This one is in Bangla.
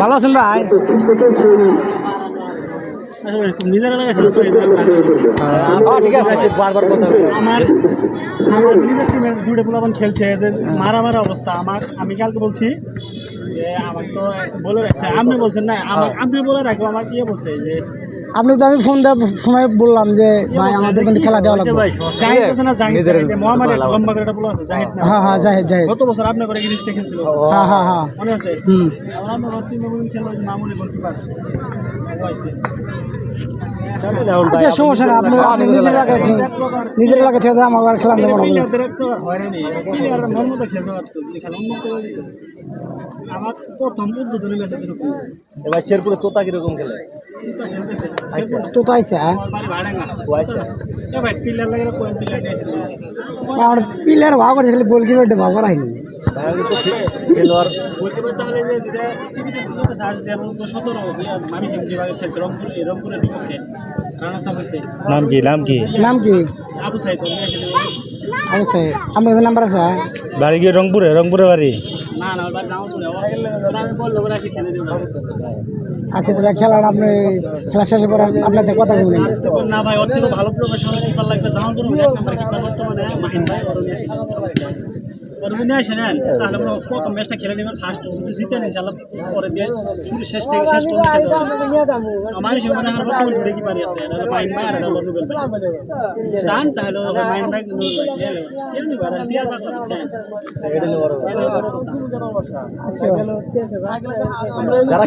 ভালো আছেন ভাই? নিজের এলাকায় খেলে তো ঠিক আছে, বারবার কথা আমার নিজের টিমে দুটো পোলাপান খেলছে, এদের মারা মারা অবস্থা। আমি কালকে বলছি যে আমাকে তো বলে রাখছে, আপনি বলছেন না আপনি বলে রাখবো, আমাকে ইয়ে বলছে যে আপনি তো আমি ফোন দেওয়ার সময় বললাম যে ভাই আমাদের কিন্তু খেলা দেওয়া লাগবে। জাহিদ আছে না, জাহিদ যে মহামারী লম্বা করে একটা পোলা আছে, জাহিদ না? হ্যাঁ হ্যাঁ, জাহিদ জাহিদ। গত বছর আপনার করে জিনিসটা খেলছিল, হ্যাঁ হ্যাঁ হ্যাঁ, মনে আছে? আমরা টিমে খেলা মামুলি গোলকিপার হয়েছে। আচ্ছা, সমস্যা না, আপনি নিজের এলাকায় ছেড়ে দেন, আমার খেলা নেব না। আমার প্রথম উদ্বোধনী ম্যাচে এরকম। এবার শেরপুরে তোতা কিরকম খেলে? তো তো আইসা আমার প্লেয়ার ভাগ করে খালি গোলকিপার ভাগ করা হয়নি। খেলোয়াড় তাহলে যে যেটা টিভিতে সার্চ দেওয়ার মতো 17 মানুষ যেভাবে খেলছে রংপুরের বিপক্ষে রানা সাহেব হয়েছে। নাম কি নাম কি? আবু সাইদ। অবশ্যই আমার কাছে নাম্বার আছে। বাড়ি গিয়ে রংপুরে বাড়ি। না না, ওর নামপুরে। আমি বললো ওরা এসে খেলে দেবো। আচ্ছা, তাহলে খেলা শেষে পরে আপনাদের কথা বলবেন। না ভাই, ওর থেকে ভালো প্রফেশনাল কিপার লাগবে। জামাল কোনো এক নাম্বার কিপার বর্তমানে মাহিন ভাই, ওর নিয়ে আসে নেন, তাহলে আমরা প্রথম ম্যাচটা খেলে নেবেন। ফার্স্ট যদি জিতেন ইনশাআল্লাহ পরে দিয়ে শুরু শেষ থেকে শেষ পর্যন্ত খেলতে হবে। আমার হিসেবে মানে আমার বর্তমানে দুটো কিপারই আছে, এটা হলো মাহিন ভাই আর এটা হলো রুবেল ভাই। চান তাহলে মাহিন ভাই যারা